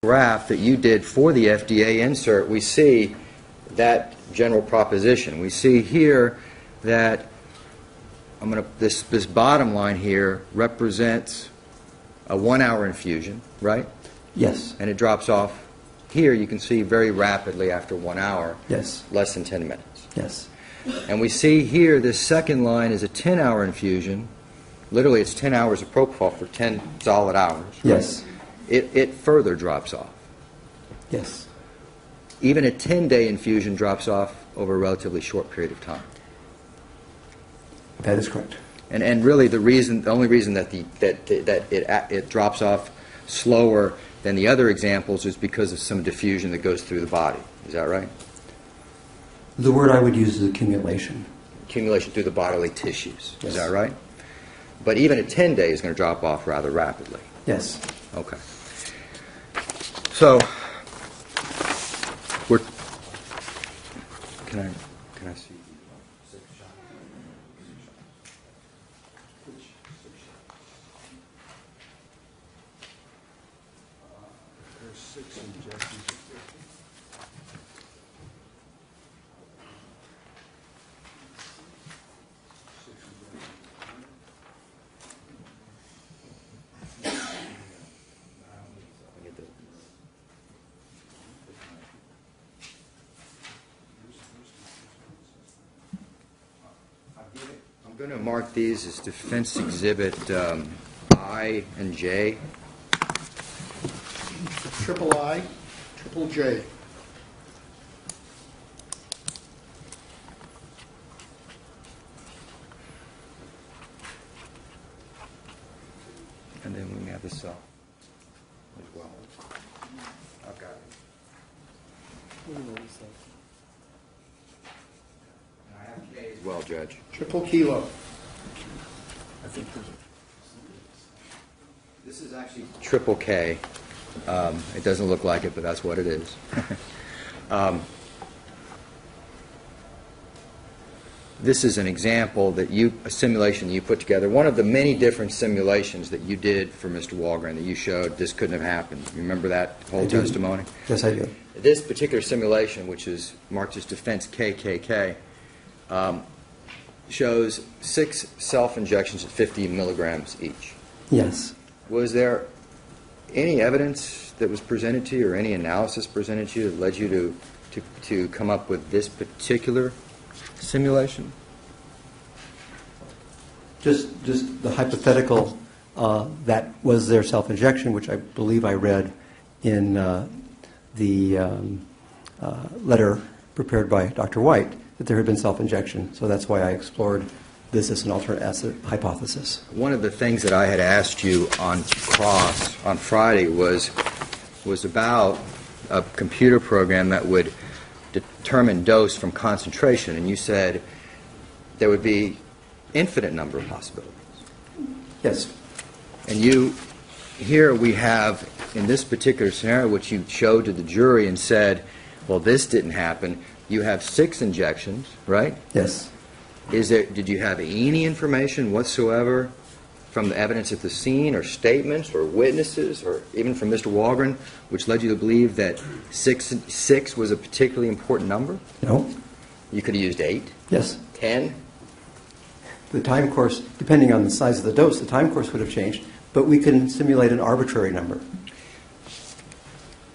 graph that you did for the FDA insert, we see that general proposition. We see here that this bottom line here represents a 1-hour infusion, right? Yes. And it drops off. Here you can see very rapidly after 1 hour. Yes. Less than 10 minutes. Yes. And we see here this second line is a 10-hour infusion. Literally, it's 10 hours of propofol for 10 solid hours. Right? Yes. It further drops off. Yes. Even a 10-day infusion drops off over a relatively short period of time. That is correct. And really, the only reason that it drops off slower than the other examples is because of some diffusion that goes through the body. Is that right? The word I would use is accumulation. Accumulation through the bodily tissues. Yes. Is that right? But even a 10-day is going to drop off rather rapidly. Yes. Okay. So, can I see? There's 6 injections. I'm going to mark these as defense exhibit I and J. Triple I, triple J. And then we have the cell as well. I've got it. And I have K as well, Judge. Triple kilo. I think this is actually triple K. It doesn't look like it, but that's what it is. This is an example that a simulation you put together. One of the many different simulations that you did for Mr. Walgren that you showed this couldn't have happened. You remember that whole testimony? Yes, I do. This particular simulation, which is marked as defense KKK, shows 6 self-injections at 50 milligrams each. Yes. Was there any evidence that was presented to you or any analysis presented to you that led you to come up with this particular simulation? Just the hypothetical that was their self-injection, which I believe I read in the letter prepared by Dr. White, that there had been self-injection. So that's why I explored this as an alternate acid hypothesis. One of the things that I had asked you on Friday was about a computer program that would determine dose from concentration, and you said there would be infinite number of possibilities. Yes. And here we have, in this particular scenario, which you showed to the jury and said, well, this didn't happen. You have 6 injections, right? Yes. Did you have any information whatsoever from the evidence at the scene or statements or witnesses or even from Mr. Walgren which led you to believe that 6 was a particularly important number? No. You could have used 8? Yes. 10? The time course, depending on the size of the dose, the time course would have changed, but we can simulate an arbitrary number.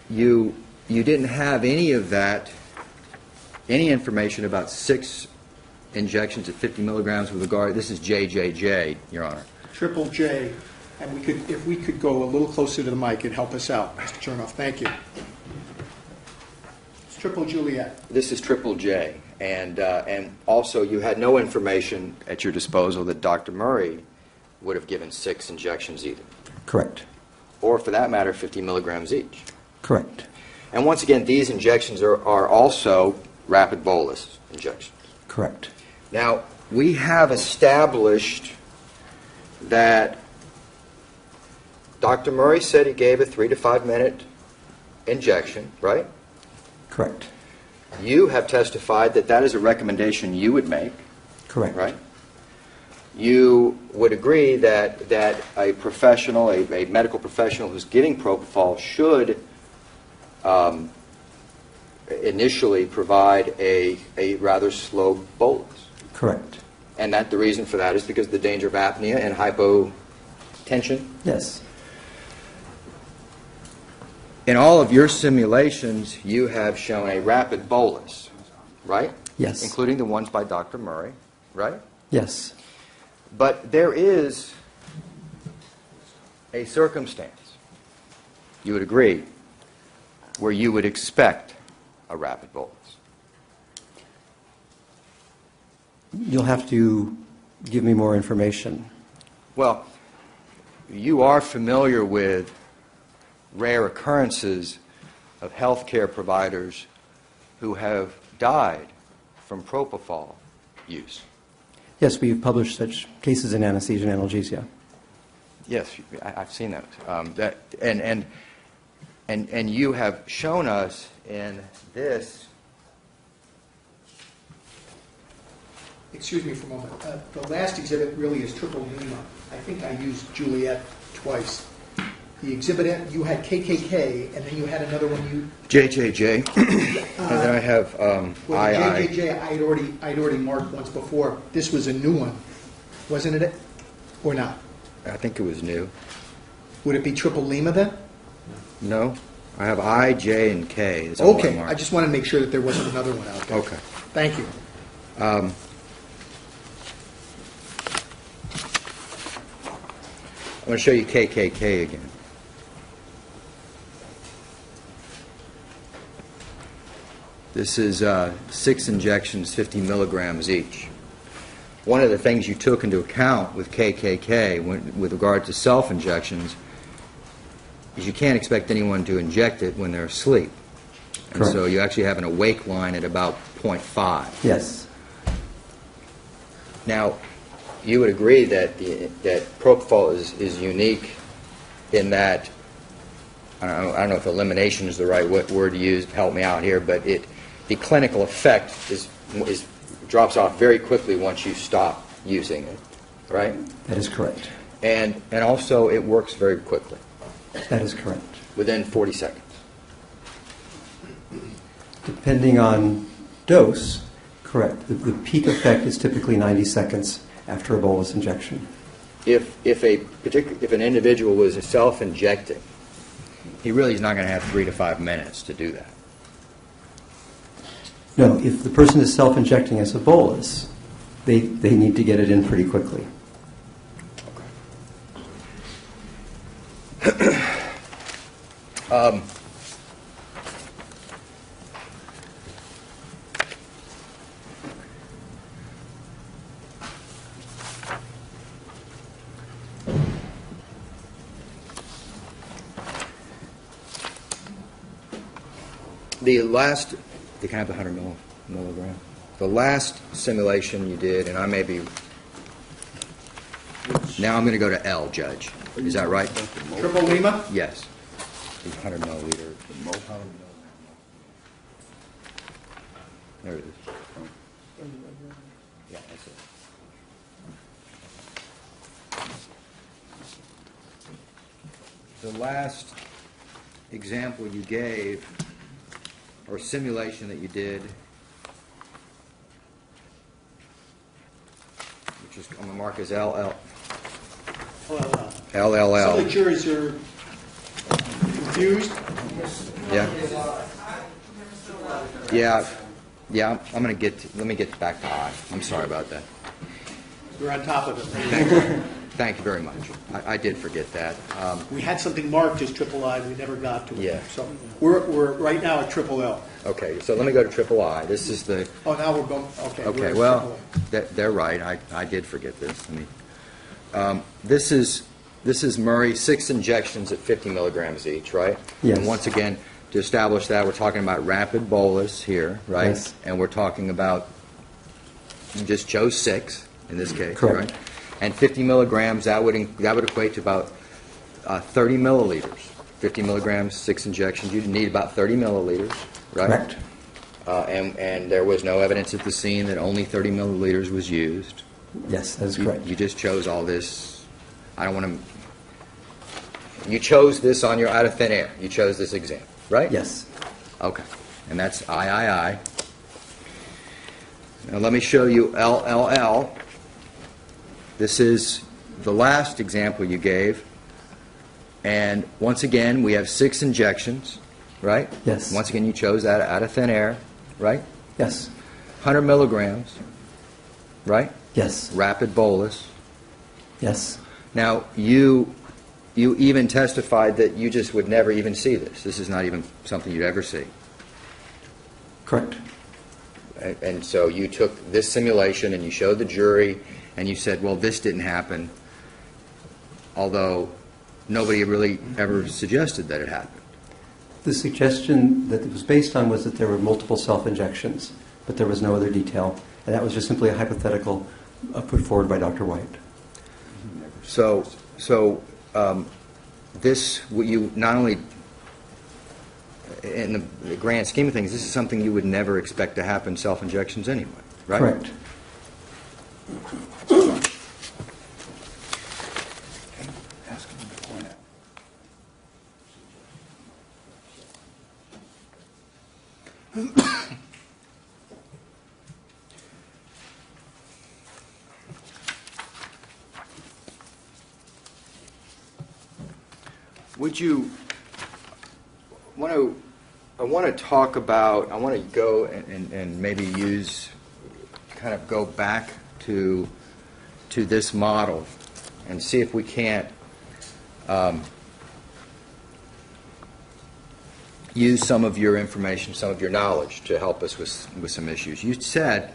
You didn't have any of that, any information about 6 injections at 50 milligrams with regard. This is JJJ, Your Honor. Triple J. And if we could go a little closer to the mic, it'd help us out, Mr. Chernoff. Thank you. It's triple Juliet. This is triple J. And also you had no information at your disposal that Dr. Murray would have given 6 injections either. Correct. Or for that matter, 50 milligrams each. Correct. And once again, these injections are also rapid bolus injections. Correct. Now, we have established that Dr. Murray said he gave a 3 to 5 minute injection, right? Correct. You have testified that that is a recommendation you would make. Correct. Right? You would agree that a professional, a medical professional who's giving propofol should initially provide a rather slow bolus. Correct. And that the reason for that is because of the danger of apnea and hypotension? Yes. In all of your simulations, you have shown a rapid bolus, right? Yes. Including the ones by Dr. Murray, right? Yes. But there is a circumstance, you would agree, where you would expect a rapid bolus. You'll have to give me more information. Well, you are familiar with rare occurrences of healthcare providers who have died from propofol use. Yes, we've published such cases in anesthesia and analgesia. Yes, I've seen that. And you have shown us in this. Excuse me for a moment. The last exhibit really is triple Lima. I think I used Juliet twice. The exhibit, you had KKK, and then you had another one you... JJJ, and then I have Well, the II. JJJ, I'd already marked once before. This was a new one, wasn't it? Or not? I think it was new. Would it be triple Lima then? No, I have I, J, and K. Is all I Okay, marked. I just want to make sure that there wasn't another one out there. Okay. Thank you. I'm going to show you KKK again. This is 6 injections, 50 milligrams each. One of the things you took into account with KKK with regard to self-injections is you can't expect anyone to inject it when they're asleep. And Correct. so you actually have an awake line at about 0.5. Yes. Now, you would agree that that propofol is unique in that, I don't know if elimination is the right word to use, help me out here, but the clinical effect drops off very quickly once you stop using it, right? That is correct. And also it works very quickly, That is correct. within 40 seconds. Depending on dose, correct. The peak effect is typically 90 seconds after a bolus injection. If an individual was self-injecting, he really is not going to have 3 to 5 minutes to do that. No, if the person is self-injecting as a bolus, they need to get it in pretty quickly. The last, you can have the 100 milligram. The last simulation you did, and I may be, now I'm going to go to L, Judge. Is that right? Triple Lima? Yes. The 100 milliliter. There it is. Yeah, that's it. The last example you gave, or simulation that you did, which is, I'm going to mark as LL. Some of the LLL. juries are confused. Yeah. Yeah, I'm going to let me get back to I. I'm sorry about that. We're on top of it. Thank you very much. I did forget that. We had something marked as triple I, we never got to it. Yeah. So we're right now at triple L. Okay, so let me go to triple I. This is the... Oh, now we're going, okay. we're Okay, at well, triple they're right. I did forget this. This is Murray, 6 injections at 50 milligrams each, right? Yes. And once again, to establish that, we're talking about rapid bolus here, right? Yes. And we're talking about, you just chose 6 in this case, Correct. right? And 50 milligrams, that would equate to about 30 milliliters. 50 milligrams, 6 injections, you'd need about 30 milliliters, right? Correct. And there was no evidence at the scene that only 30 milliliters was used. Yes, that is correct. You just chose all this. I don't want to. You chose this on your out of thin air. You chose this example. right? Yes. Okay. And that's III. Now let me show you LLL. This is the last example you gave. And once again, we have 6 injections, right? Yes. Once again, you chose that out of thin air, right? Yes. 100 milligrams, right? Yes. Rapid bolus. Yes. Now, you even testified that you just would never even see this. This is not even something you'd ever see. Correct. And so you took this simulation and you showed the jury and you said, well, this didn't happen, although nobody really ever suggested that it happened. The suggestion that it was based on was that there were multiple self-injections, but there was no other detail, and that was just simply a hypothetical put forward by Dr. White. So this, you not only, in the grand scheme of things, this is something you would never expect to happen, self-injections anyway, right? Correct. Would you I want to talk about, I want to go and maybe kind of go back to this model and see if we can't use some of your information, some of your knowledge to help us with some issues. You said,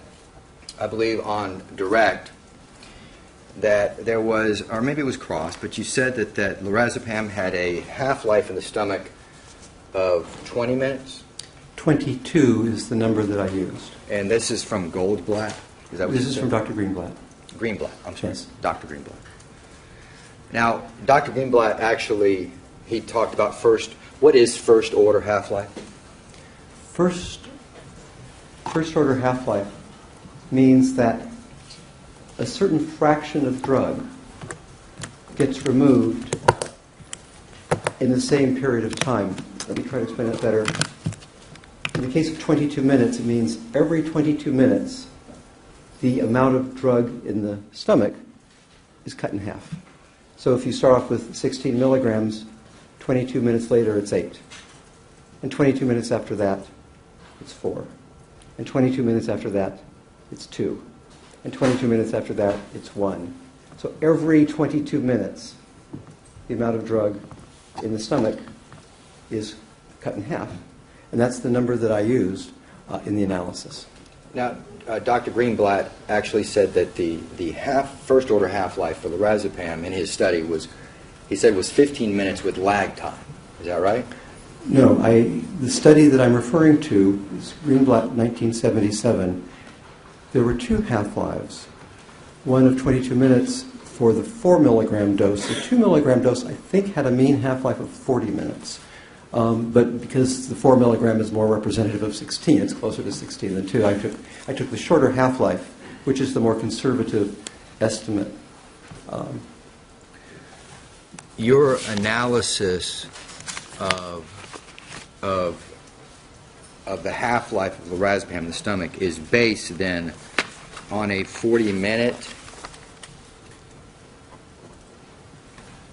I believe on direct, that there was, or maybe it was cross, but you said that lorazepam had a half-life in the stomach of 20 minutes? 22 is the number that I used. And this is from Goldblatt? Is that what This you is said? from Dr. Greenblatt. Greenblatt, I'm sorry. Yes. Dr. Greenblatt. Now, Dr. Greenblatt actually, he talked about what is first order half-life? First order half-life means that a certain fraction of drug gets removed in the same period of time. Let me try to explain that better. In the case of 22 minutes, it means every 22 minutes, the amount of drug in the stomach is cut in half. So if you start off with 16 milligrams, 22 minutes later it's 8. And 22 minutes after that, it's 4. And 22 minutes after that, it's 2. And 22 minutes after that, it's 1. So every 22 minutes, the amount of drug in the stomach is cut in half. And that's the number that I used in the analysis. Now, Dr. Greenblatt actually said that the first order half-life for lorazepam in his study was 15 minutes with lag time. Is that right? No, the study that I'm referring to is Greenblatt 1977. There were 2 half-lives, one of 22 minutes for the 4 milligram dose. The 2 milligram dose, I think, had a mean half-life of 40 minutes. But because the 4 milligram is more representative of 16, it's closer to 16 than 2, I took the shorter half-life, which is the more conservative estimate. Your analysis of the half-life of lorazepam in the stomach is based then on a 40-minute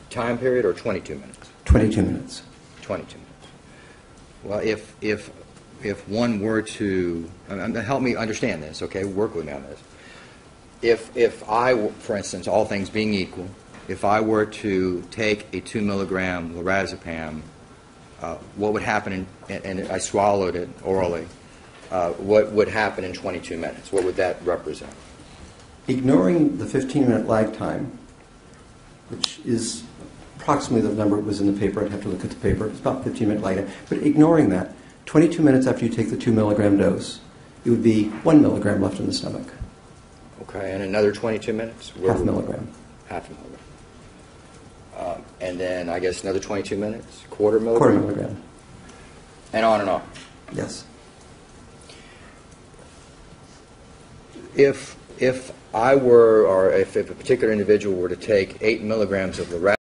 time period or 22 minutes? 22 minutes. 22 minutes. Well, if one were to help me understand this, okay, work with me on this. If I, for instance, all things being equal, if I were to take a 2 milligram lorazepam, what would happen, and I swallowed it orally, what would happen in 22 minutes? What would that represent? Ignoring the 15-minute lag time, which is approximately the number that was in the paper, I'd have to look at the paper, it's about 15-minute lag time, but ignoring that, 22 minutes after you take the 2 milligram dose, it would be 1 milligram left in the stomach. Okay, and another 22 minutes? Half milligram. Half a milligram. And then, I guess, another 22 minutes? Quarter milligram? Quarter milligram. And on and on. Yes. If I were, or if a particular individual were to take 8 milligrams of lorazepam,